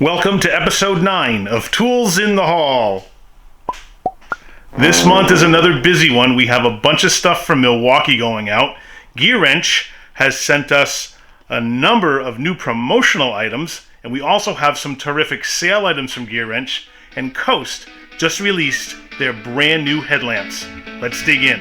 Welcome to episode 9 of Tools in the Hall. This month is another busy one. We have a bunch of stuff from Milwaukee going out. Gearwrench has sent us a number of new promotional items, and we also have some terrific sale items from Gearwrench, and Coast just released their brand new headlamps. Let's dig in.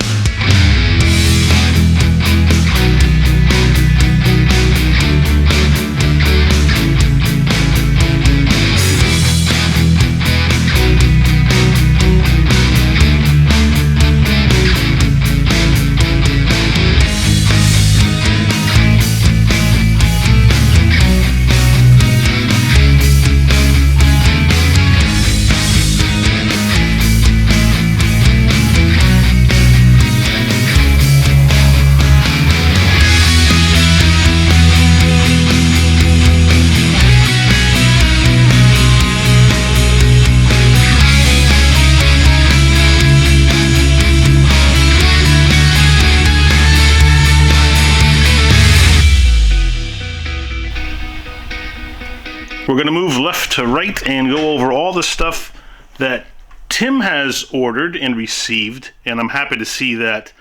We're going to move left to right and go over all the stuff that Tim has ordered and received, and I'm happy to see that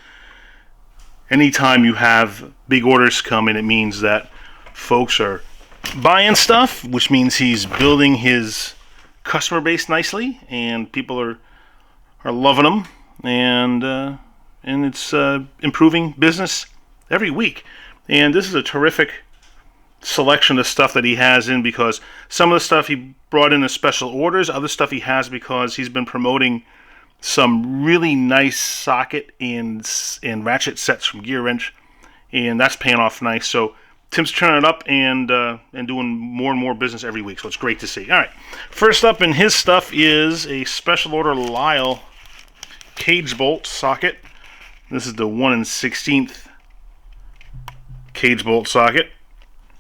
anytime you have big orders come in, it means that folks are buying stuff, which means he's building his customer base nicely, and people are loving him, and it's improving business every week. And this is a terrific selection of stuff that he has in, because some of the stuff he brought in as special orders, other stuff he has because he's been promoting some really nice socket and ratchet sets from Gearwrench, and that's paying off nice. So Tim's turning it up and doing more and more business every week, so it's great to see. All right, first up in his stuff is a special order Lyle cage bolt socket. This is the 1/16 cage bolt socket.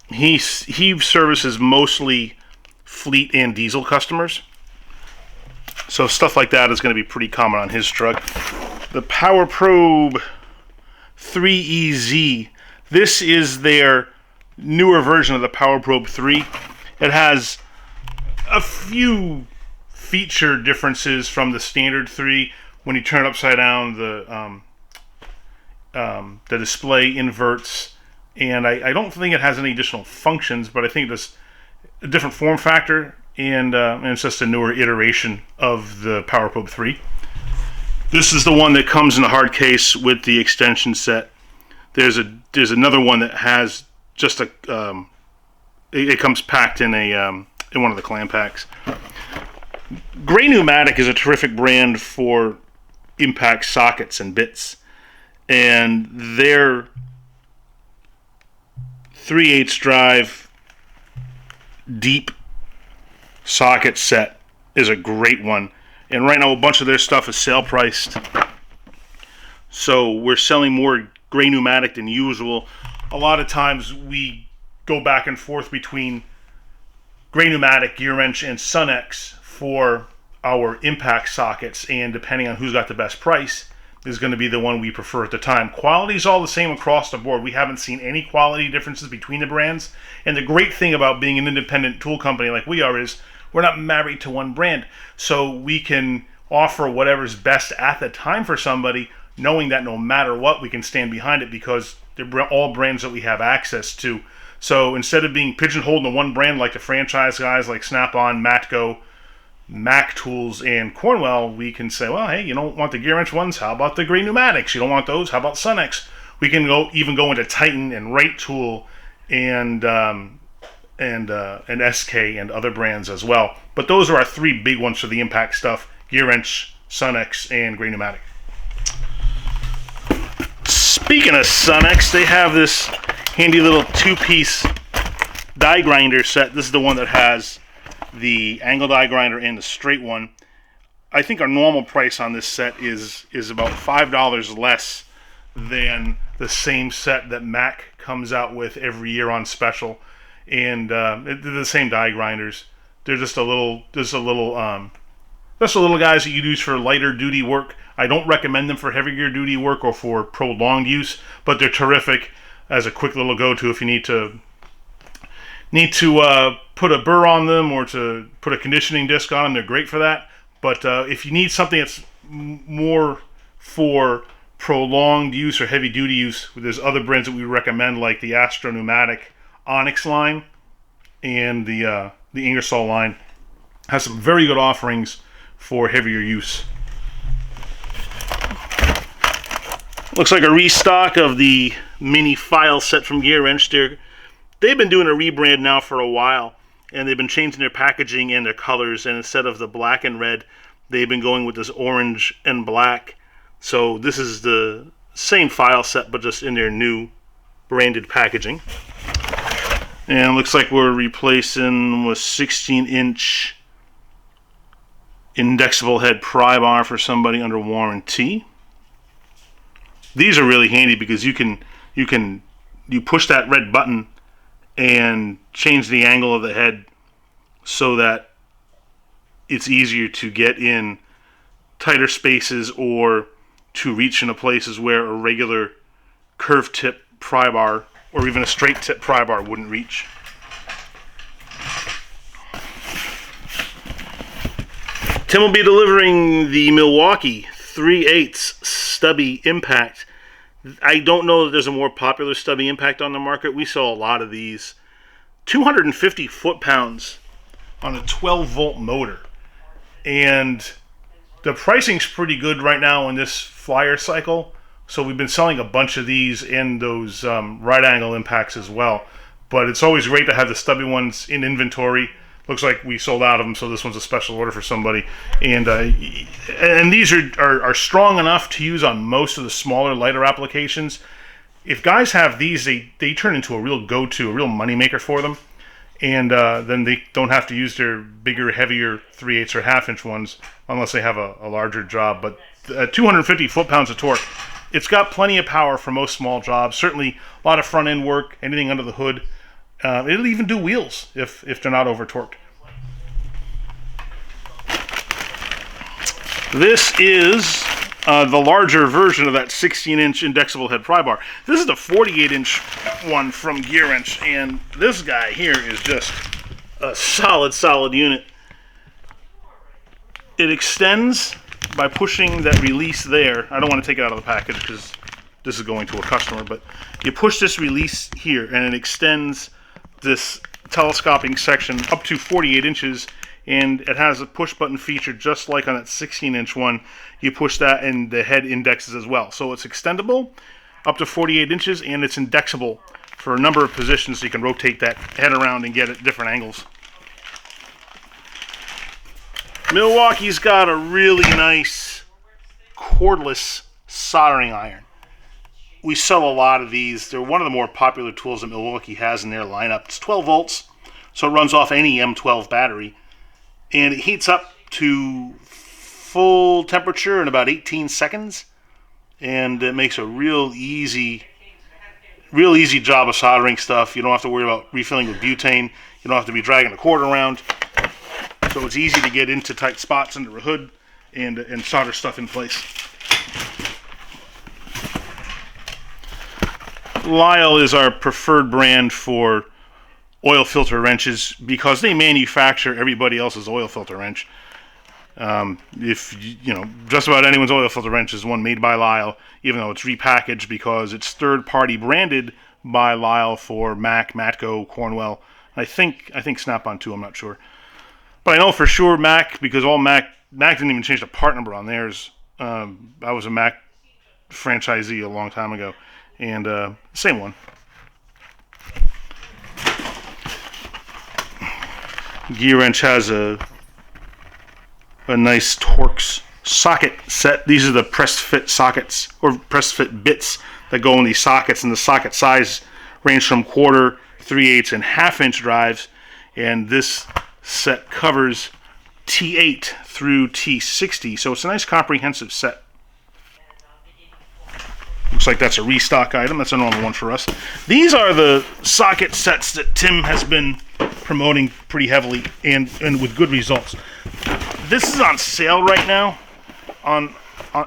He services mostly fleet and diesel customers, so stuff like that is going to be pretty common on his truck. The Power Probe 3EZ. This is their newer version of the Power Probe 3. It has a few feature differences from the standard 3. When you turn it upside down, the display inverts. And I don't think it has any additional functions, but I think it's a different form factor, and it's just a newer iteration of the Power Probe 3. This is the one that comes in a hard case with the extension set. There's another one that has just a it comes packed in in one of the clam packs. Gray Pneumatic is a terrific brand for impact sockets and bits, and their 3/8 drive deep socket set is a great one, and right now a bunch of their stuff is sale priced, so we're selling more Gray Pneumatic than usual. A lot of times we go back and forth between Gray Pneumatic, Gearwrench, and Sunex for our impact sockets, and depending on who's got the best price is going to be the one we prefer at the time. Quality is all the same across the board. We haven't seen any quality differences between the brands. And the great thing about being an independent tool company like we are is we're not married to one brand. So we can offer whatever's best at the time for somebody, knowing that no matter what, we can stand behind it because they're all brands that we have access to. So instead of being pigeonholed in one brand like the franchise guys like Snap-on, Matco, Mac Tools, and Cornwell, we can say, well, hey, you don't want the Gearwrench ones, how about the Gray Pneumatics? You don't want those, how about Sunex? We can even go into Titan and Right Tool and SK and other brands as well. But those are our 3 big ones for the impact stuff: Gearwrench, Sunex, and Gray Pneumatic. Speaking of Sunex, they have this handy little 2-piece die grinder set. This is the one that has the angle die grinder and the straight one. I think our normal price on this set is about $5 less than the same set that Mac comes out with every year on special, and they're the same die grinders. They're just a little guys that you use for lighter duty work. I don't recommend them for heavier duty work or for prolonged use, but they're terrific as a quick little go-to if you need to need to put a burr on them or to put a conditioning disc on them, they're great for that. But if you need something that's more for prolonged use or heavy duty use, there's other brands that we recommend, like the Astro Pneumatic Onyx line and the Ingersoll line has some very good offerings for heavier use. Looks like a restock of the mini file set from Gearwrench. They've been doing a rebrand now for a while, and they've been changing their packaging and their colors, and instead of the black and red, they've been going with this orange and black. So this is the same file set, but just in their new branded packaging. And it looks like we're replacing a 16-inch indexable head pry bar for somebody under warranty. These are really handy because you push that red button and change the angle of the head so that it's easier to get in tighter spaces or to reach into places where a regular curved tip pry bar or even a straight tip pry bar wouldn't reach. Tim will be delivering the Milwaukee 3/8 Stubby Impact. I don't know that there's a more popular Stubby Impact on the market. We saw a lot of these. 250 foot-pounds on a 12-volt motor. And the pricing's pretty good right now in this flyer cycle. So we've been selling a bunch of these and those right-angle impacts as well. But it's always great to have the Stubby ones in inventory. Looks like we sold out of them, so this one's a special order for somebody. And these are strong enough to use on most of the smaller, lighter applications. If guys have these, they turn into a real go-to, a real moneymaker for them. And then they don't have to use their bigger, heavier 3/8 or half-inch ones unless they have a larger job. But 250 foot-pounds of torque, it's got plenty of power for most small jobs. Certainly a lot of front-end work, anything under the hood. It'll even do wheels if they're not over-torqued. This is the larger version of that 16-inch indexable head pry bar. This is the 48-inch one from Gearwrench, and this guy here is just a solid unit. It extends by pushing that release there. I don't want to take it out of the package because this is going to a customer, but you push this release here, and it extends this telescoping section up to 48 inches, and it has a push button feature just like on that 16-inch one. You push that and the head indexes as well. So it's extendable up to 48 inches, and it's indexable for a number of positions, so you can rotate that head around and get it at different angles. Milwaukee's got a really nice cordless soldering iron. We sell a lot of these. They're one of the more popular tools that Milwaukee has in their lineup. It's 12 volts, so it runs off any M12 battery. And it heats up to full temperature in about 18 seconds. And it makes a real easy job of soldering stuff. You don't have to worry about refilling with butane. You don't have to be dragging the cord around. So it's easy to get into tight spots under a hood and solder stuff in place. Lyle is our preferred brand for oil filter wrenches because they manufacture everybody else's oil filter wrench. If you know, just about anyone's oil filter wrench is one made by Lyle, even though it's repackaged because it's third-party branded by Lyle for Mac, Matco, Cornwell. I think Snap-on too. I'm not sure, but I know for sure Mac because all Mac didn't even change the part number on theirs. I was a Mac franchisee a long time ago. And same one. Gearwrench has a nice Torx socket set. These are the press fit sockets or press fit bits that go in these sockets, and the socket size range from 1/4, 3/8, and 1/2-inch drives. And this set covers T8 through T60, so it's a nice comprehensive set. Looks like that's a restock item. That's a normal one for us. These are the socket sets that Tim has been promoting pretty heavily and with good results. This is on sale right now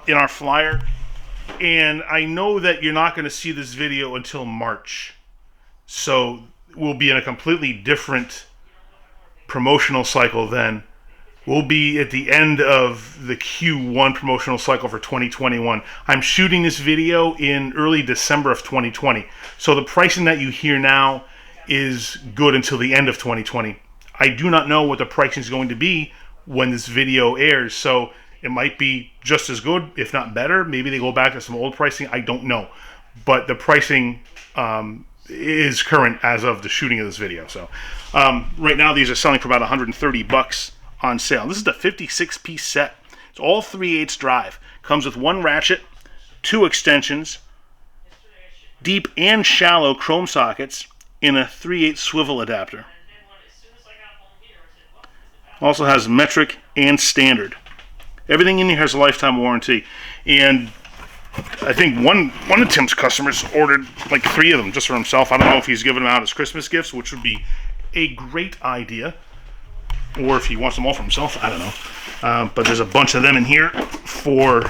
in our flyer, and I know that you're not going to see this video until March. So we'll be in a completely different promotional cycle then. We'll be at the end of the Q1 promotional cycle for 2021. I'm shooting this video in early December of 2020. So the pricing that you hear now is good until the end of 2020. I do not know what the pricing is going to be when this video airs. So it might be just as good, if not better. Maybe they go back to some old pricing. I don't know. But the pricing is current as of the shooting of this video. So right now these are selling for about $130 on sale. This is the 56-piece set. It's all 3/8 drive. Comes with one ratchet, 2 extensions, deep and shallow chrome sockets, and a 3/8 swivel adapter. Also has metric and standard. Everything in here has a lifetime warranty. And I think one of Tim's customers ordered like 3 of them just for himself. I don't know if he's giving them out as Christmas gifts, which would be a great idea. Or if he wants them all for himself, I don't know. But there's a bunch of them in here for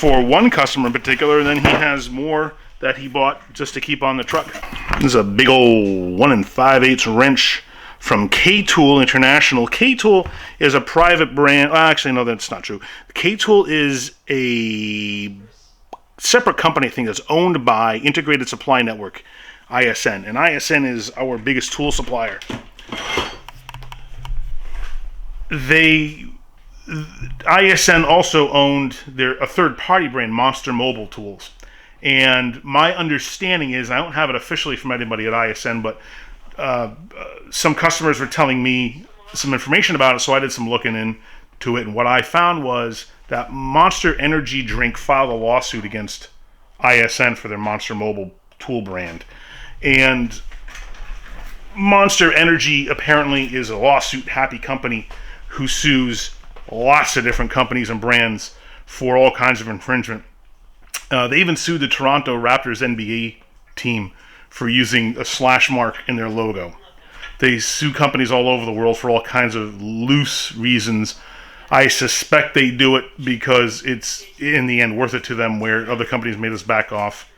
one customer in particular, and then he has more that he bought just to keep on the truck. This is a big old 1 5/8 wrench from K-Tool International. K-Tool is a private brand. Actually, no, that's not true. K-Tool is a separate company, I think, that's owned by Integrated Supply Network, ISN. And ISN is our biggest tool supplier. ISN also owned a third-party brand, Monster Mobile Tools. And my understanding is, I don't have it officially from anybody at ISN, but some customers were telling me some information about it, so I did some looking into it. And what I found was that Monster Energy Drink filed a lawsuit against ISN for their Monster Mobile tool brand. And Monster Energy apparently is a lawsuit-happy company who sues lots of different companies and brands for all kinds of infringement. They even sued the Toronto Raptors NBA team for using a slash mark in their logo. They sue companies all over the world for all kinds of loose reasons. I suspect they do it because it's, in the end, worth it to them, where other companies made us back off,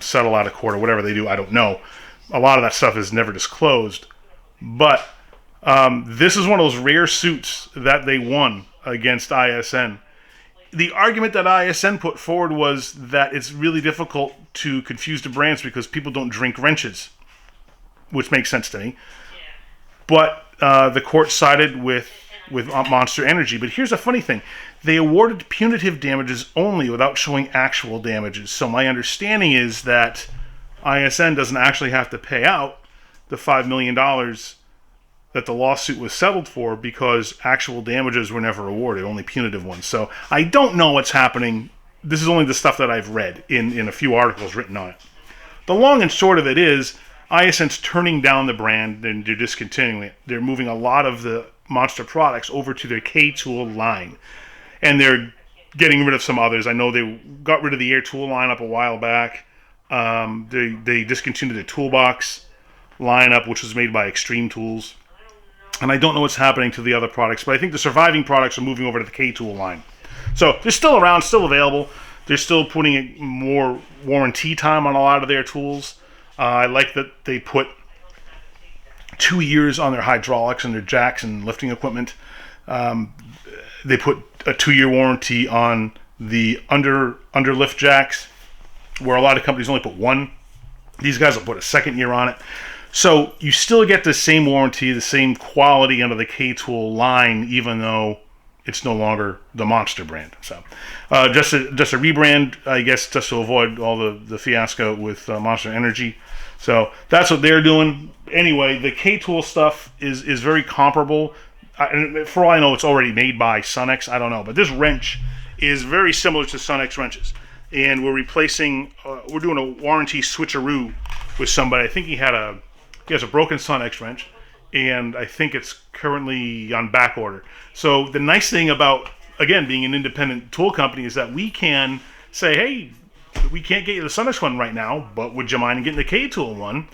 settle out of court, or whatever they do. I don't know. A lot of that stuff is never disclosed. But this is one of those rare suits that they won against ISN. The argument that ISN put forward was that it's really difficult to confuse the brands because people don't drink wrenches, which makes sense to me. But the court sided with Monster Energy. But here's a funny thing. They awarded punitive damages only without showing actual damages. So my understanding is that ISN doesn't actually have to pay out the $5 million that the lawsuit was settled for because actual damages were never awarded, only punitive ones. So I don't know what's happening. This is only the stuff that I've read in a few articles written on it. The long and short of it is ISN's turning down the brand and they're discontinuing it. They're moving a lot of the Monster products over to their K-Tool line. And they're getting rid of some others. I know they got rid of the Air Tool lineup a while back. They discontinued the Toolbox lineup, which was made by Extreme Tools. And I don't know what's happening to the other products, but I think the surviving products are moving over to the K-Tool line. So they're still around, still available. They're still putting more warranty time on a lot of their tools. I like that they put 2 years on their hydraulics and their jacks and lifting equipment. They put a 2-year warranty on the underlift jacks, where a lot of companies only put 1. These guys will put a 2nd year on it. So you still get the same warranty, the same quality under the K-Tool line, even though it's no longer the Monster brand. So just a rebrand, I guess, just to avoid all the fiasco with Monster Energy. So that's what they're doing. Anyway, the K-Tool stuff is very comparable. And for all I know, it's already made by Sunex. I don't know. But this wrench is very similar to Sunex wrenches. And we're replacing, we're doing a warranty switcheroo with somebody. I think he has a broken Sunex wrench, and I think it's currently on back order. So the nice thing about, again, being an independent tool company is that we can say, hey, we can't get you the Sunex one right now, but would you mind getting the K-Tool one?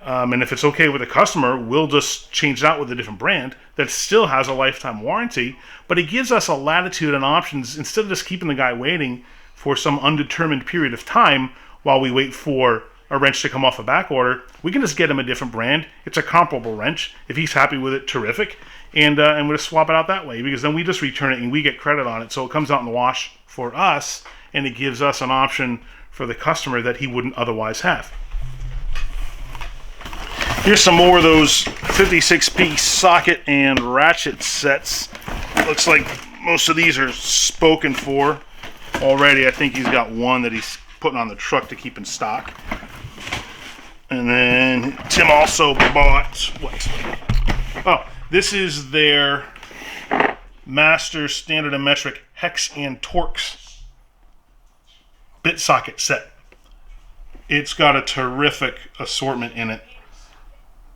And if it's okay with the customer, we'll just change it out with a different brand that still has a lifetime warranty, but it gives us a latitude and options instead of just keeping the guy waiting for some undetermined period of time while we wait for a wrench to come off a back order, we can just get him a different brand. It's a comparable wrench. If he's happy with it, terrific. And we'll just swap it out that way, because then we just return it and we get credit on it. So it comes out in the wash for us, and it gives us an option for the customer that he wouldn't otherwise have. Here's some more of those 56-piece socket and ratchet sets. Looks like most of these are spoken for already. I think he's got one that he's putting on the truck to keep in stock. And then Tim also bought what? Oh, this is their Master Standard and Metric Hex and Torx bit socket set. It's got a terrific assortment in it.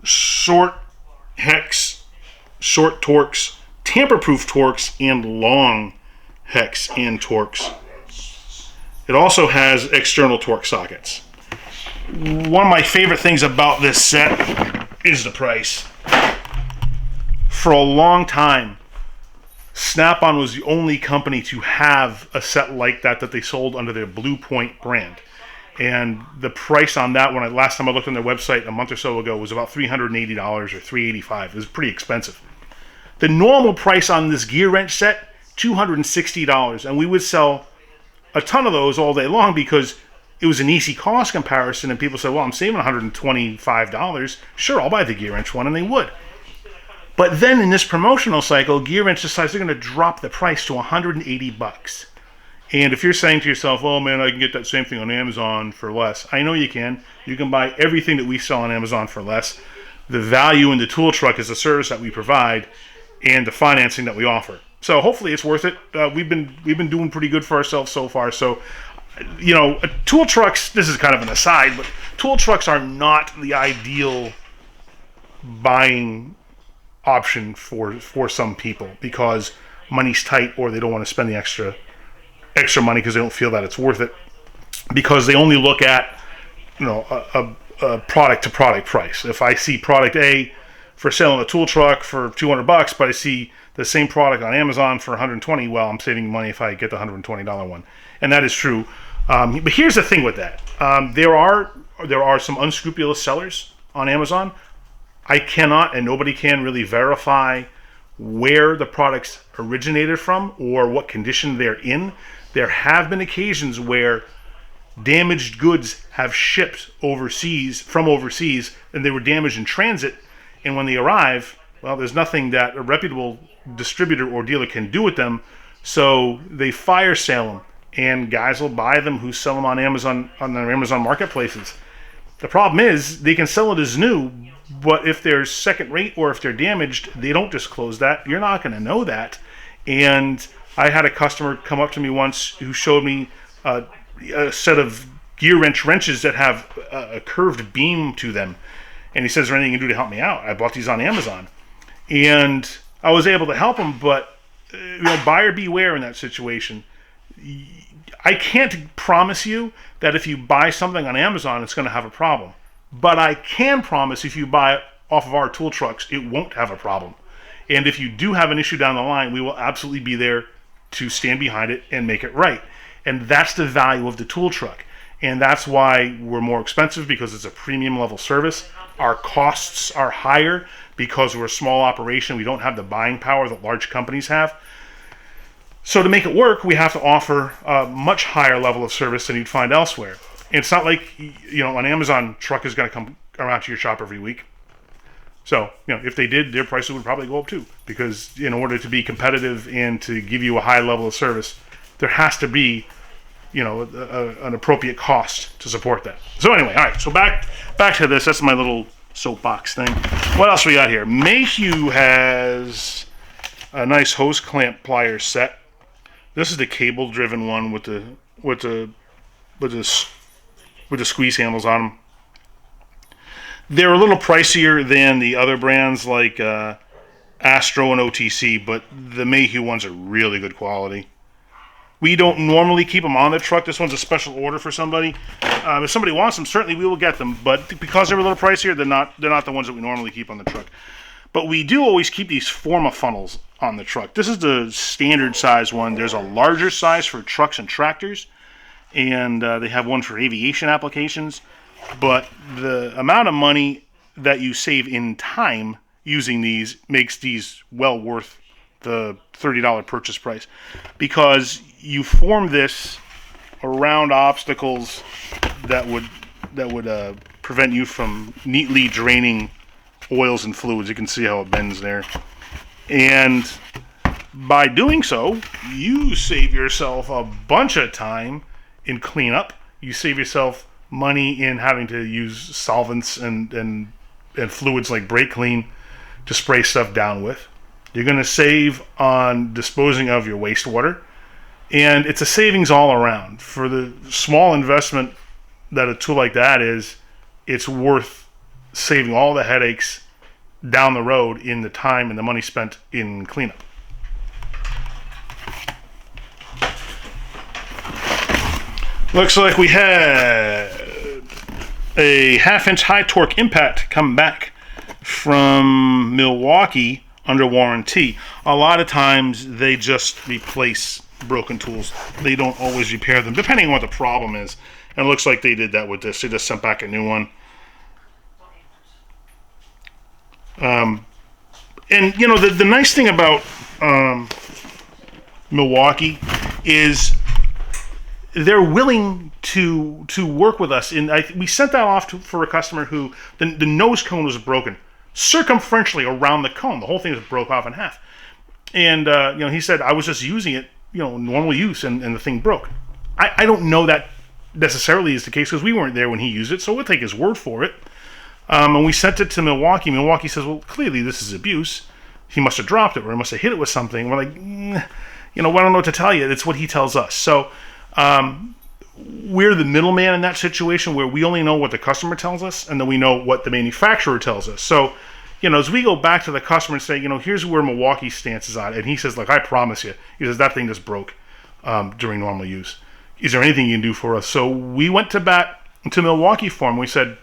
Short hex, short Torx, tamper-proof Torx, and long hex and Torx. It also has external Torx sockets. One of my favorite things about this set is the price. For a long time, Snap-on was the only company to have a set like that they sold under their Blue Point brand. And the price on that one, last time I looked on their website a month or so ago, was about $380 or $385. It was pretty expensive. The normal price on this Gearwrench set, $260. And we would sell a ton of those all day long because it was an easy cost comparison. And people said, well, I'm saving $125. Sure, I'll buy the Gearwrench one. And they would. But then in this promotional cycle, Gearwrench decides they're going to drop the price to $180. And if you're saying to yourself, oh man, I can get that same thing on Amazon for less. I know you can. You can buy everything that we sell on Amazon for less. The value in the tool truck is the service that we provide and the financing that we offer. So hopefully it's worth it. We've been doing pretty good for ourselves so far. So, you know, tool trucks, this is kind of an aside, but tool trucks are not the ideal buying option for some people because money's tight or they don't want to spend the extra money because they don't feel that it's worth it, because they only look at, you know, a product to product price. If I see product A for sale on a tool truck for $200, but I see the same product on Amazon for $120, well, I'm saving money if I get the $120 one, and that is true. But here's the thing with that: there are some unscrupulous sellers on Amazon. I cannot, and nobody can really verify where the products originated from or what condition they're in. There have been occasions where damaged goods have shipped from overseas, and they were damaged in transit, and when they arrive, well, there's nothing that a reputable distributor or dealer can do with them, so they fire sale them, and guys will buy them who sell them on Amazon, on their Amazon marketplaces. The problem is they can sell it as new, but if they're second rate or if they're damaged, they don't disclose that. You're not going to know that. And I had a customer come up to me once who showed me a set of Gearwrench wrenches that have a curved beam to them. And he says, is there anything you can do to help me out? I bought these on Amazon. And I was able to help him, but buyer beware in that situation. I can't promise you that if you buy something on Amazon, it's going to have a problem. But I can promise if you buy it off of our tool trucks, it won't have a problem. And if you do have an issue down the line, we will absolutely be there to stand behind it and make it right. And that's the value of the tool truck. And that's why we're more expensive, because it's a premium level service. Our costs are higher because we're a small operation. We don't have the buying power that large companies have. So to make it work, we have to offer a much higher level of service than you'd find elsewhere. And it's not like, an Amazon truck is going to come around to your shop every week. So, if they did, their prices would probably go up too. Because in order to be competitive and to give you a high level of service, there has to be, an appropriate cost to support that. So anyway, all right. So back to this. That's my little soapbox thing. What else we got here? Mayhew has a nice hose clamp pliers set. This is the cable-driven one with the squeeze handles on them. They're a little pricier than the other brands like Astro and OTC, but the Mayhew ones are really good quality. We don't normally keep them on the truck. This one's a special order for somebody. If somebody wants them, certainly we will get them. But because they're a little pricier, they're not the ones that we normally keep on the truck. But we do always keep these Forma funnels on the truck. This is the standard size one. There's a larger size for trucks and tractors, and they have one for aviation applications. but the amount of money that you save in time using these makes these well worth the $30 purchase price, because you form this around obstacles that would prevent you from neatly draining oils and fluids. You can see how it bends there, and by doing so, you save yourself a bunch of time in cleanup. You save yourself money in having to use solvents and fluids like brake clean to spray stuff down with. You're going to save on disposing of your wastewater, and it's a savings all around. For the small investment that a tool like that is, it's worth saving all the headaches down the road in the time and the money spent in cleanup. Looks like we had a 1/2-inch high torque impact come back from Milwaukee under warranty. A lot of times they just replace broken tools. They don't always repair them, depending on what the problem is. And it looks like they did that with this. They just sent back a new one. And you know, the nice thing about Milwaukee is they're willing to work with us. We sent that off for a customer who the nose cone was broken circumferentially around the cone. The whole thing was broke off in half. And you know, he said, I was just using it, you know, normal use, and the thing broke. I don't know that necessarily is the case, because we weren't there when he used it, so we'll take his word for it. And we sent it to Milwaukee. Milwaukee says, well, clearly this is abuse. He must have dropped it, or he must have hit it with something. We're like, you know, I don't know what to tell you. It's what he tells us. So we're the middleman in that situation, where we only know what the customer tells us, and then we know what the manufacturer tells us. So, you know, as we go back to the customer and say, you know, here's where Milwaukee's stance is on it, and he says, like, I promise you, he says, that thing just broke during normal use. Is there anything you can do for us? So we went to bat to Milwaukee for him. We said,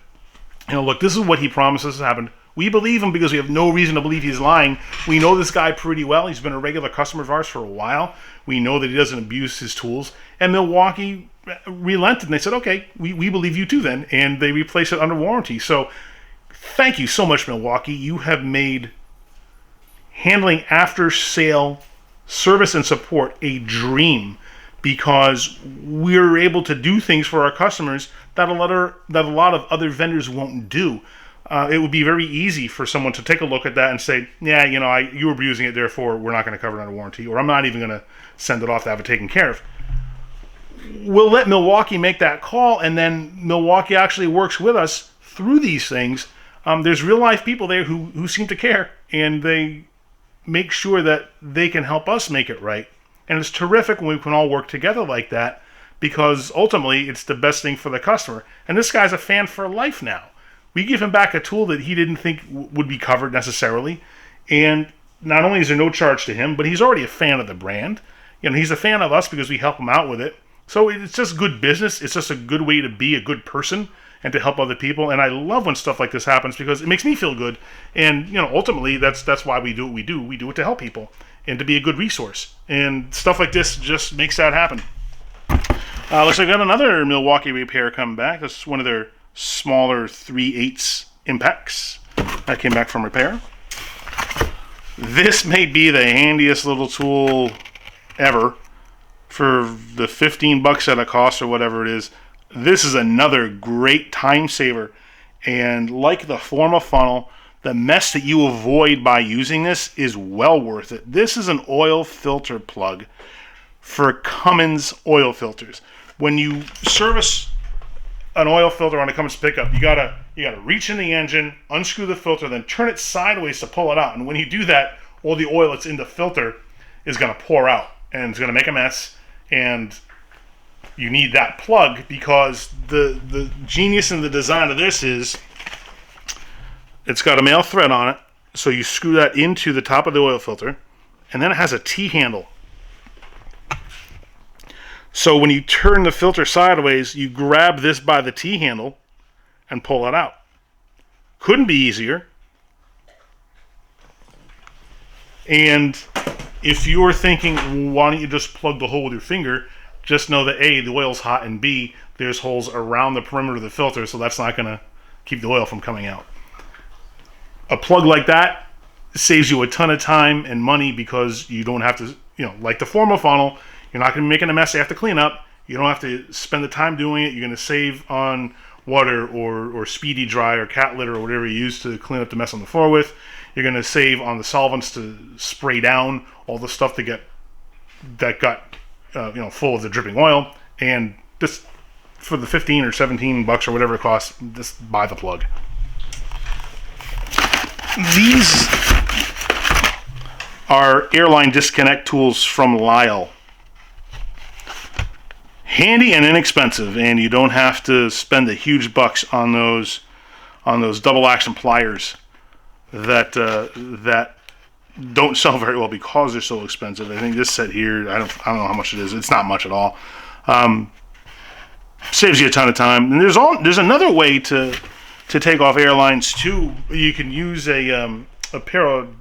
you know, look, this is what he promises has happened. We believe him because we have no reason to believe he's lying. We know this guy pretty well. He's been a regular customer of ours for a while. We know that he doesn't abuse his tools. And Milwaukee relented, and they said, okay, we believe you too then. And they replaced it under warranty. So thank you so much, Milwaukee. You have made handling after-sale service and support a dream, because we're able to do things for our customers that a lot of other vendors won't do. It would be very easy for someone to take a look at that and say, yeah, you know, you were abusing it, therefore we're not going to cover it under warranty, or I'm not even going to send it off to have it taken care of. We'll let Milwaukee make that call, and then Milwaukee actually works with us through these things. There's real life people there who seem to care, and they make sure that they can help us make it right. And it's terrific when we can all work together like that, because ultimately it's the best thing for the customer. And this guy's a fan for life now. We give him back a tool that he didn't think would be covered necessarily. And not only is there no charge to him, but he's already a fan of the brand. You know, he's a fan of us because we help him out with it. So it's just good business. It's just a good way to be a good person and to help other people. And I love when stuff like this happens, because it makes me feel good. And, you know, ultimately that's why we do what we do. We do it to help people and to be a good resource. And stuff like this just makes that happen. Looks like we got another Milwaukee repair coming back. This is one of their smaller 3/8 impacts that came back from repair. This may be the handiest little tool ever for the $15 that it costs or whatever it is. This is another great time saver, and like the Forma funnel, the mess that you avoid by using this is well worth it. This is an oil filter plug for Cummins oil filters. When you service an oil filter on a Cummins pickup, you gotta reach in the engine, unscrew the filter, then turn it sideways to pull it out. And when you do that, all the oil that's in the filter is gonna pour out, and it's gonna make a mess. And you need that plug, because the genius in the design of this is it's got a male thread on it, so you screw that into the top of the oil filter, and then it has a T-handle. So when you turn the filter sideways, you grab this by the T-handle and pull it out. Couldn't be easier. And if you're thinking, why don't you just plug the hole with your finger, just know that A, the oil's hot, and B, there's holes around the perimeter of the filter, so that's not going to keep the oil from coming out. A plug like that saves you a ton of time and money because you don't have to, like the Forma funnel, you're not going to be making a mess after cleanup. You don't have to spend the time doing it. You're going to save on water or speedy dry or cat litter or whatever you use to clean up the mess on the floor with. You're going to save on the solvents to spray down all the stuff that got full of the dripping oil. And just for the 15 or 17 bucks or whatever it costs, just buy the plug. These are airline disconnect tools from Lyle. Handy and inexpensive, and you don't have to spend the huge bucks on those double action pliers that don't sell very well because they're so expensive. I think this set here, I don't know how much it is. It's not much at all. Saves you a ton of time. And there's another way to take off airlines too. You can use a pair of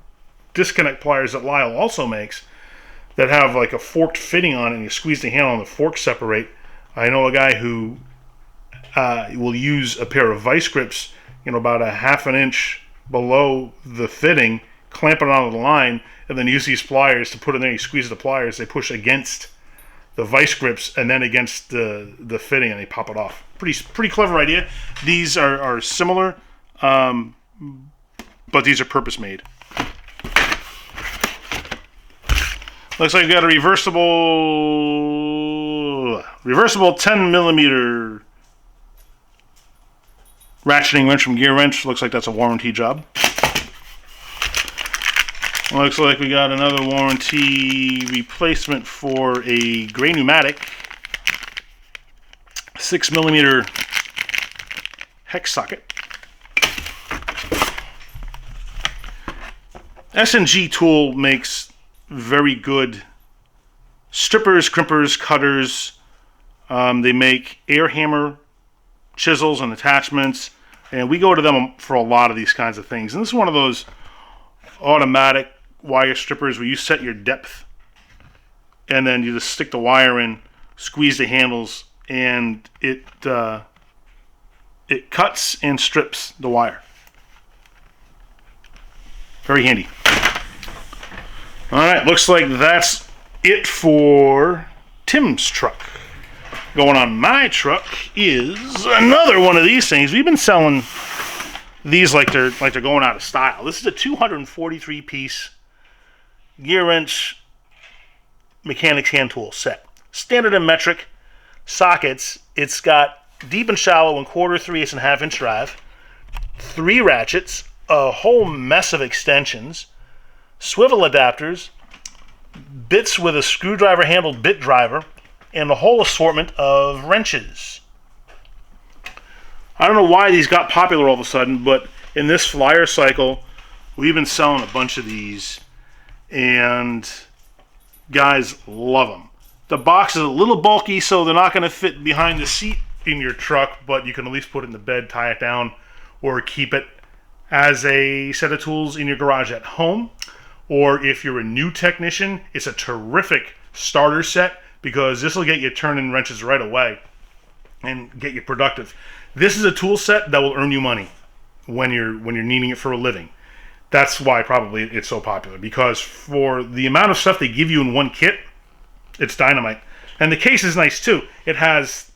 disconnect pliers that Lyle also makes that have like a forked fitting on it, and you squeeze the handle and the forks separate. I know a guy who will use a pair of vice grips, about a half an inch below the fitting, clamp it onto the line, and then use these pliers to put it in there. You squeeze the pliers, they push against the vice grips and then against the fitting, and they pop it off. Pretty clever idea. These are similar, but these are purpose made. Looks like we got a reversible 10 millimeter ratcheting wrench from Gearwrench. Looks like that's a warranty job. Looks like we got another warranty replacement for a gray pneumatic 6 millimeter hex socket. S&G Tool makes very good strippers, crimpers, cutters. They make air hammer chisels and attachments, and we go to them for a lot of these kinds of things. And this is one of those automatic wire strippers where you set your depth and then you just stick the wire in, squeeze the handles, and it cuts and strips the wire. Very handy. Alright, looks like that's it for Tim's truck. Going on my truck is another one of these things. We've been selling these like they're going out of style. This is a 243 piece Gearwrench mechanics hand tool set. Standard and metric sockets. It's got deep and shallow and 1/4, 3/8, and 1/2 inch drive. 3 ratchets, a whole mess of extensions, swivel adapters, bits with a screwdriver handled bit driver, and a whole assortment of wrenches. I don't know why these got popular all of a sudden, but in this flyer cycle, we've been selling a bunch of these, and guys love them. The box is a little bulky, so they're not going to fit behind the seat in your truck, but you can at least put it in the bed, tie it down, or keep it as a set of tools in your garage at home. Or if you're a new technician, it's a terrific starter set because this will get you turning wrenches right away and get you productive. This is a tool set that will earn you money when you're needing it for a living. That's why probably it's so popular, because for the amount of stuff they give you in one kit, it's dynamite. And the case is nice too. It has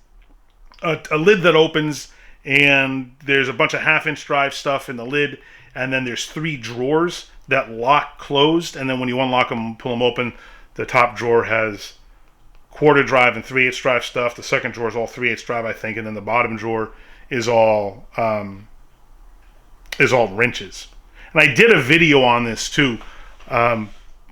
a lid that opens, and there's a bunch of 1/2 inch drive stuff in the lid, and then there's 3 drawers that lock closed, and then when you unlock them, pull them open, the top drawer has 1/4 drive and 3/8 drive stuff. The second drawer is all 3/8 drive, I think, and then the bottom drawer is all wrenches. And I did a video on this too.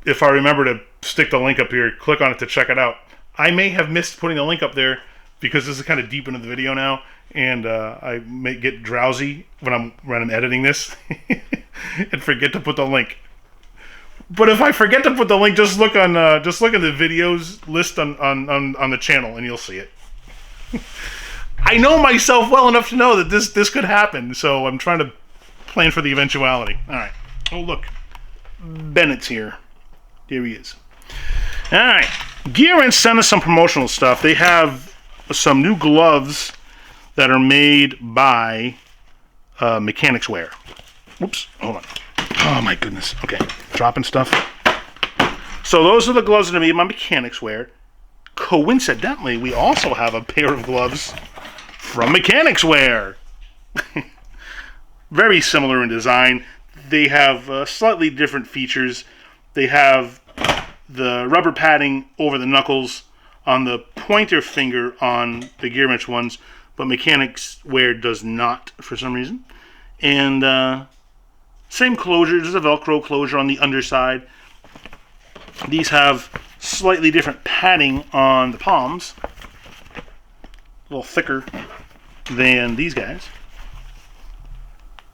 If I remember to stick the link up here, click on it to check it out. I may have missed putting the link up there because this is kind of deep into the video now, and I may get drowsy when I'm editing this and forget to put the link. But if I forget to put the link, just look at the videos list on the channel, and you'll see it. I know myself well enough to know that this could happen, so I'm trying to plan for the eventuality. All right. Oh, look, Bennett's here. Here he is. All right. Gearwrench sent us some promotional stuff. They have some new gloves that are made by Mechanics Wear. Oops, hold on. Oh my goodness. Okay, dropping stuff. So those are the gloves that are made by Mechanics Wear. Coincidentally, we also have a pair of gloves from Mechanics Wear. Very similar in design. They have slightly different features. They have the rubber padding over the knuckles on the pointer finger on the Gearwrench ones, but Mechanics Wear does not for some reason. And same closure, there's a Velcro closure on the underside. These have slightly different padding on the palms, a little thicker than these guys.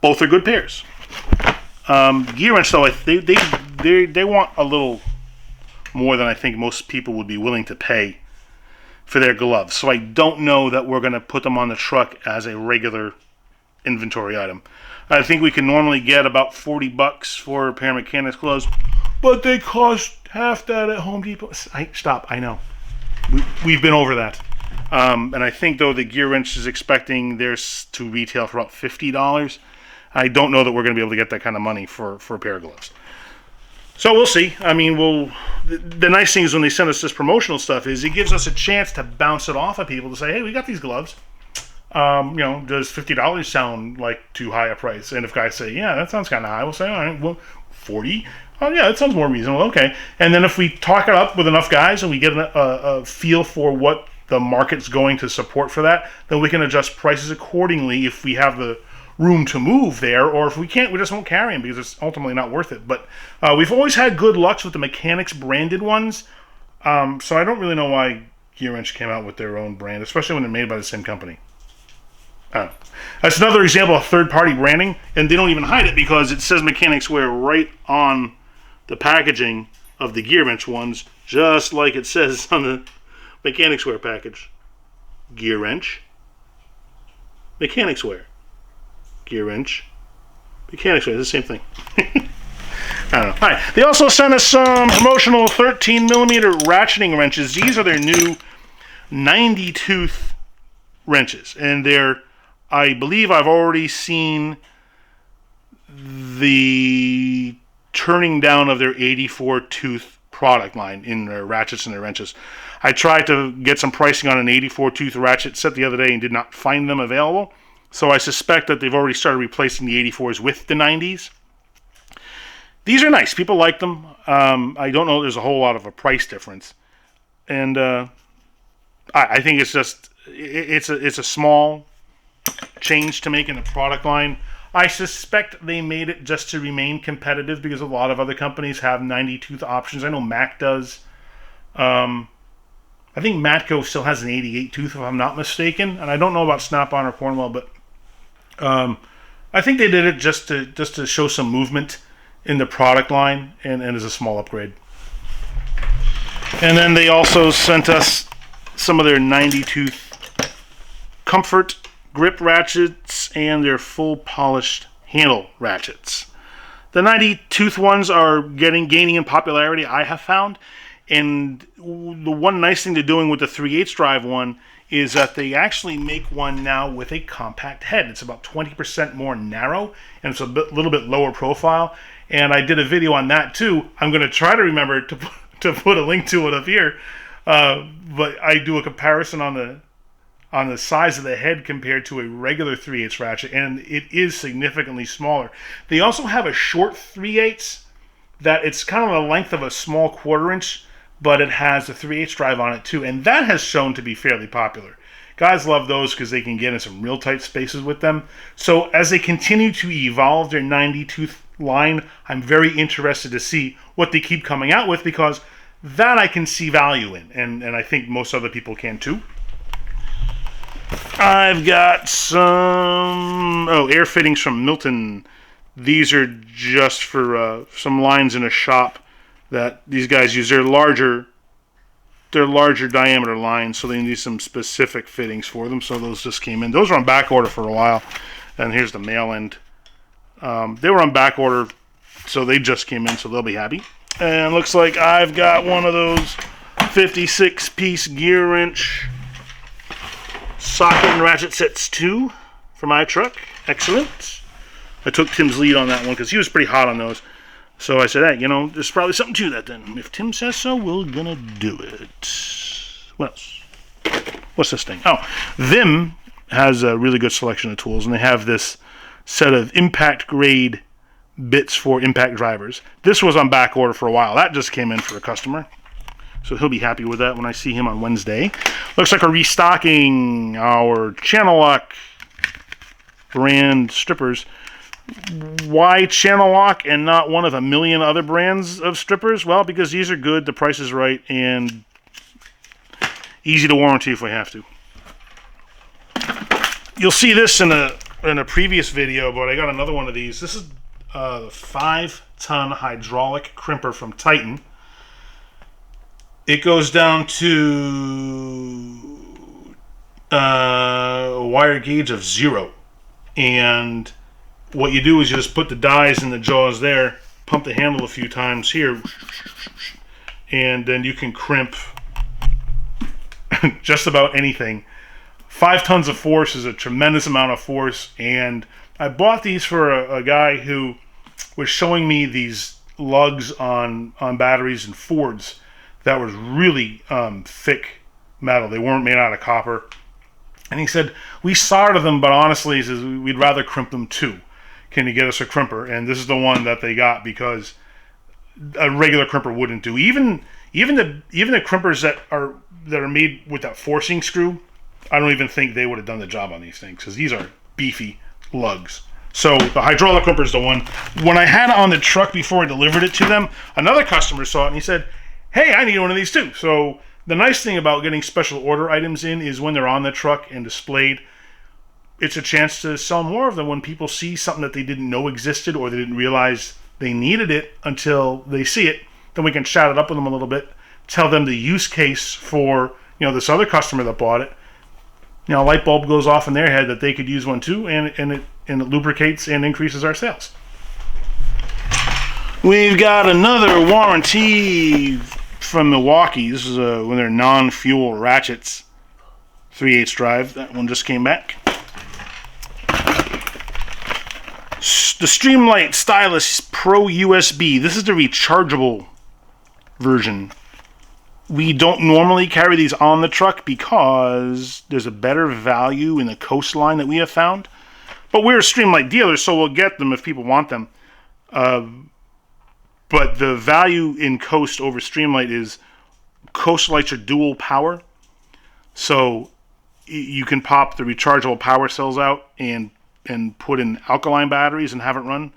Both are good pairs. Gearwrench, though, they want a little more than I think most people would be willing to pay for their gloves. So I don't know that we're going to put them on the truck as a regular inventory item. I think we can normally get about $40 for a pair of Mechanics gloves, but they cost half that at Home Depot. Stop, I know. We've been over that. And I think, though, the Gearwrench is expecting theirs to retail for about $50. I don't know that we're going to be able to get that kind of money for a pair of gloves. So we'll see. I mean, the nice thing is when they send us this promotional stuff is it gives us a chance to bounce it off of people to say, hey, we got these gloves. Does $50 sound like too high a price? And if guys say, yeah, that sounds kind of high, we'll say, all right, well, $40? Oh, yeah, that sounds more reasonable. Okay. And then if we talk it up with enough guys and we get a feel for what the market's going to support for that, then we can adjust prices accordingly if we have the room to move there, or if we can't, we just won't carry them because it's ultimately not worth it. But we've always had good lucks with the Mechanics branded ones, so I don't really know why Gearwrench came out with their own brand, especially when they're made by the same company. That's another example of third-party branding, and they don't even hide it because it says Mechanics Wear right on the packaging of the Gearwrench ones, just like it says on the Mechanics Wear package. Gearwrench, Mechanics Wear. Gearwrench, Mechanics Wear, it's the same thing. I don't know. All right. They also sent us some promotional 13mm ratcheting wrenches. These are their new 90-tooth wrenches, and I believe I've already seen the turning down of their 84-tooth product line in their ratchets and their wrenches. I tried to get some pricing on an 84-tooth ratchet set the other day and did not find them available. So I suspect that they've already started replacing the 84s with the 90s. These are nice. People like them. I don't know there's a whole lot of a price difference. And I think it's just, it's a small change to make in the product line. I suspect they made it just to remain competitive because a lot of other companies have 90-tooth options. I know Mac does. I think Matco still has an 88-tooth, if I'm not mistaken. And I don't know about Snap-on or Cornwell, but I think they did it just to show some movement in the product line and as a small upgrade. And then they also sent us some of their 90-tooth comfort grip ratchets and their full polished handle ratchets. The 90-tooth ones are gaining in popularity, I have found. And the one nice thing they're doing with the 3/8 drive one is that they actually make one now with a compact head. It's about 20% more narrow, and it's a little bit lower profile. And I did a video on that too. I'm going to try to remember to put a link to it up here. But I do a comparison on the size of the head compared to a regular 3/8 ratchet, and it is significantly smaller. They also have a short 3/8 that it's kind of the length of a small 1/4 inch, but it has a 3/8 drive on it too, and that has shown to be fairly popular. Guys love those because they can get in some real tight spaces with them. So as they continue to evolve their 90-tooth line, I'm very interested to see what they keep coming out with, because that I can see value in, and I think most other people can too. I've got some air fittings from Milton. These are just for some lines in a shop that these guys use. They're larger diameter lines, so they need some specific fittings for them. So those just came in. Those were on back order for a while. And here's the mail end. They were on back order, so they just came in, so they'll be happy. And looks like I've got one of those 56-piece Gearwrench socket and ratchet sets 2 for my truck. Excellent. I took Tim's lead on that one because he was pretty hot on those. So I said, hey, you know, there's probably something to that then. If Tim says so, we're gonna do it. What else? What's this thing? Oh, Vim has a really good selection of tools, and they have this set of impact grade bits for impact drivers. This was on back order for a while. That just came in for a customer. So he'll be happy with that when I see him on Wednesday. Looks like we're restocking our Channel Lock brand strippers. Why Channel Lock and not one of a million other brands of strippers? Well, because these are good, the price is right, and easy to warranty if we have to. You'll see this in a previous video, but I got another one of these. This is the 5-ton hydraulic crimper from Titan. It goes down to a wire gauge of 0. And what you do is you just put the dies in the jaws there, pump the handle a few times here, and then you can crimp just about anything. 5 tons of force is a tremendous amount of force, and I bought these for a guy who was showing me these lugs on batteries and Fords that was really thick metal. They weren't made out of copper. And he said, we soldered them, but honestly, he says, we'd rather crimp them too. Can you get us a crimper? And this is the one that they got because a regular crimper wouldn't do. Even the crimpers that are made with that forcing screw, I don't even think they would have done the job on these things because these are beefy lugs. So the hydraulic crimper is the one. When I had it on the truck before I delivered it to them, another customer saw it and he said, hey, I need one of these too. So the nice thing about getting special order items in is when they're on the truck and displayed, it's a chance to sell more of them when people see something that they didn't know existed or they didn't realize they needed it until they see it. Then we can chat it up with them a little bit, tell them the use case for, you know, this other customer that bought it. You know, a light bulb goes off in their head that they could use one too, and it lubricates and increases our sales. We've got another warranty from Milwaukee. This is one of their non-fuel ratchets, 3/8 drive. That one just came back. The Streamlight Stylus Pro USB. This is the rechargeable version. We don't normally carry these on the truck because there's a better value in the Coastline that we have found. But we're a Streamlight dealer, so we'll get them if people want them. But the value in Coast over Streamlight is Coast lights are dual power. So you can pop the rechargeable power cells out and put in alkaline batteries and have it run.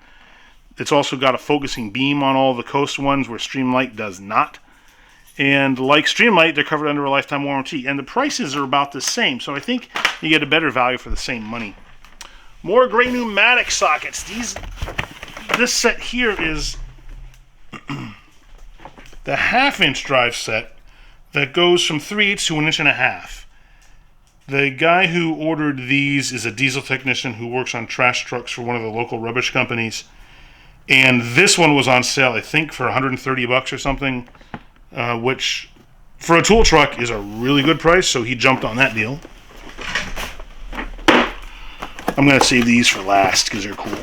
It's also got a focusing beam on all the Coast ones where Streamlight does not. And like Streamlight, they're covered under a lifetime warranty. And the prices are about the same. So I think you get a better value for the same money. More gray pneumatic sockets. This set here is the 1/2-inch drive set that goes from 3/8 to 1.5 inches. The guy who ordered these is a diesel technician who works on trash trucks for one of the local rubbish companies. And this one was on sale, I think, for $130 or something. Which for a tool truck is a really good price, so he jumped on that deal. I'm going to save these for last because they're cool.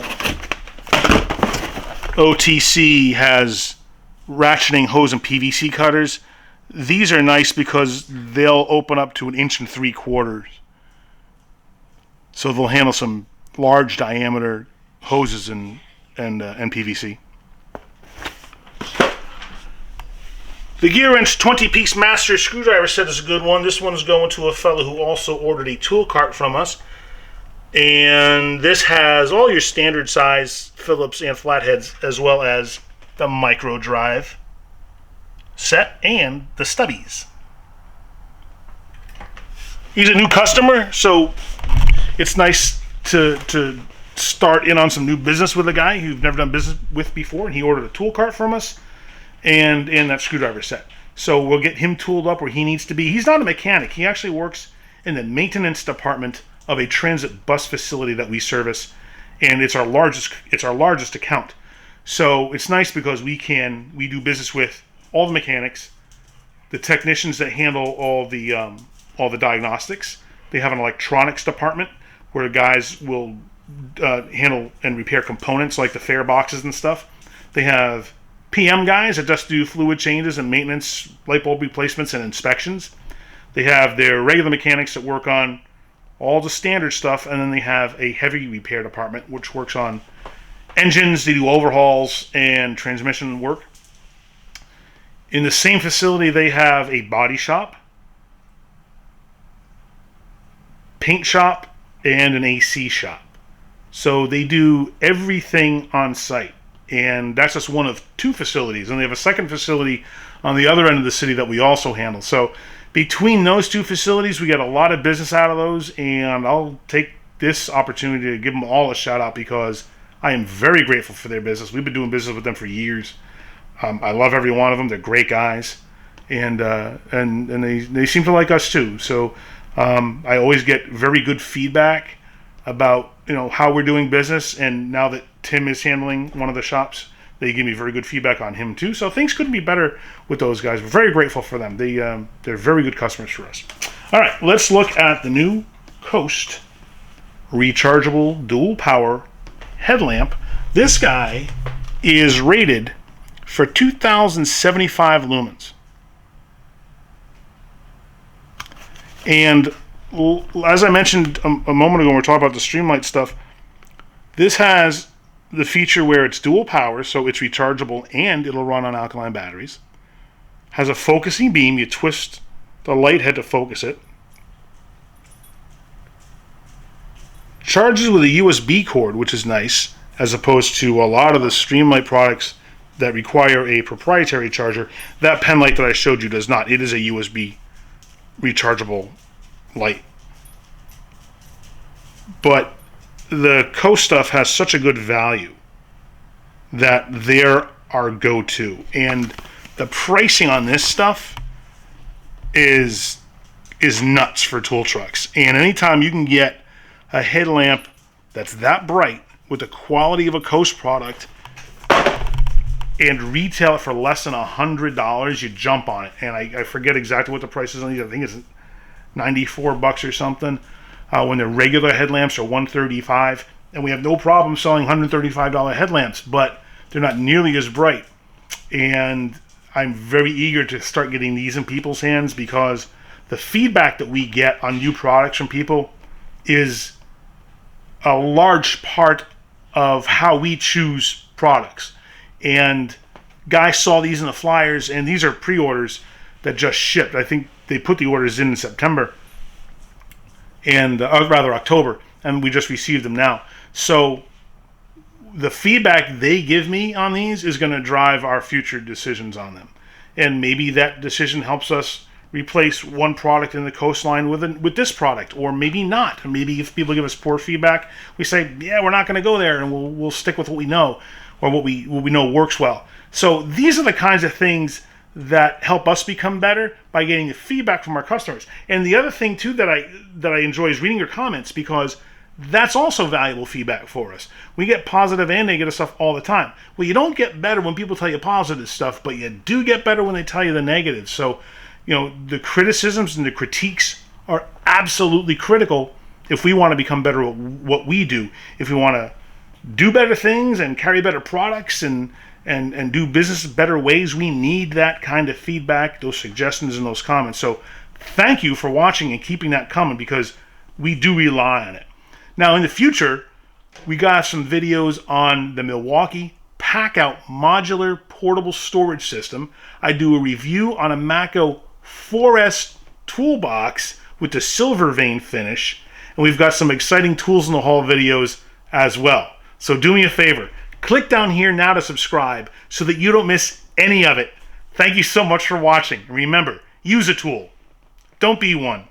OTC has ratcheting hose and PVC cutters. These are nice because they'll open up to 1.75 inches. So they'll handle some large diameter hoses and PVC. The Gearwrench 20-piece master screwdriver set is a good one. This one's going to a fellow who also ordered a tool cart from us. And this has all your standard size Phillips and flatheads, as well as the micro drive set and the stubbies. He's a new customer, so it's nice to start in on some new business with a guy you've never done business with before. And he ordered a tool cart from us. And that screwdriver set. So we'll get him tooled up where he needs to be. He's not a mechanic. He actually works in the maintenance department of a transit bus facility that we service, and it's our largest account. So it's nice because we do business with all the mechanics, the technicians that handle all the diagnostics. They have an electronics department where guys will handle and repair components like the fare boxes and stuff. They have PM guys that just do fluid changes and maintenance, light bulb replacements and inspections. They have their regular mechanics that work on all the standard stuff, and then they have a heavy repair department which works on engines. They do overhauls and transmission work. In the same facility, they have a body shop, paint shop, and an AC shop. So they do everything on site. And that's just one of 2 facilities. And they have a second facility on the other end of the city that we also handle. So between those 2 facilities, we get a lot of business out of those. And I'll take this opportunity to give them all a shout out because I am very grateful for their business. We've been doing business with them for years. I love every one of them. They're great guys. And they seem to like us too. So I always get very good feedback about how we're doing business, and now that Tim is handling one of the shops, they give me very good feedback on him too. So things couldn't be better with those guys. We're very grateful for them. They're very good customers for us. All right, let's look at the new Coast rechargeable dual power headlamp. This guy is rated for 2,075 lumens. And as I mentioned a moment ago when we were talking about the Streamlight stuff, this has the feature where it's dual power, so it's rechargeable and it'll run on alkaline batteries. Has a focusing beam. You twist the light head to focus it. Charges with a USB cord, which is nice, as opposed to a lot of the Streamlight products that require a proprietary charger. That pen light that I showed you does not. It is a USB rechargeable light. But the Coast stuff has such a good value that they're our go-to. And the pricing on this stuff is nuts for tool trucks. And anytime you can get a headlamp that's that bright with the quality of a Coast product and retail it for less than $100, you jump on it. And I forget exactly what the price is on these. I think it's $94 or something. When the regular headlamps are $135, and we have no problem selling $135 headlamps, but they're not nearly as bright. And I'm very eager to start getting these in people's hands because the feedback that we get on new products from people is a large part of how we choose products. And guys saw these in the flyers, and these are pre-orders that just shipped. I think they put the orders in September, and rather October, and we just received them now. So the feedback they give me on these is going to drive our future decisions on them. And maybe that decision helps us replace one product in the Coastline with this product, or maybe not. And maybe if people give us poor feedback, we say, yeah, we're not going to go there, and we'll stick with what we know, or what we know works well. So these are the kinds of things that help us become better by getting the feedback from our customers. And the other thing too that I enjoy is reading your comments, because that's also valuable feedback for us. We get positive and negative stuff all the time. Well, you don't get better when people tell you positive stuff, but you do get better when they tell you the negative. So, the criticisms and the critiques are absolutely critical if we want to become better at what we do. If we want to do better things and carry better products and do business better ways, we need that kind of feedback, those suggestions and those comments. So thank you for watching and keeping that coming, because we do rely on it. Now in the future, we got some videos on the Milwaukee Pack-Out Modular Portable Storage System. I do a review on a Mako 4S toolbox with the silver vein finish. And we've got some exciting tools in the haul videos as well. So do me a favor. Click down here now to subscribe so that you don't miss any of it. Thank you so much for watching. And remember, use a tool. Don't be one.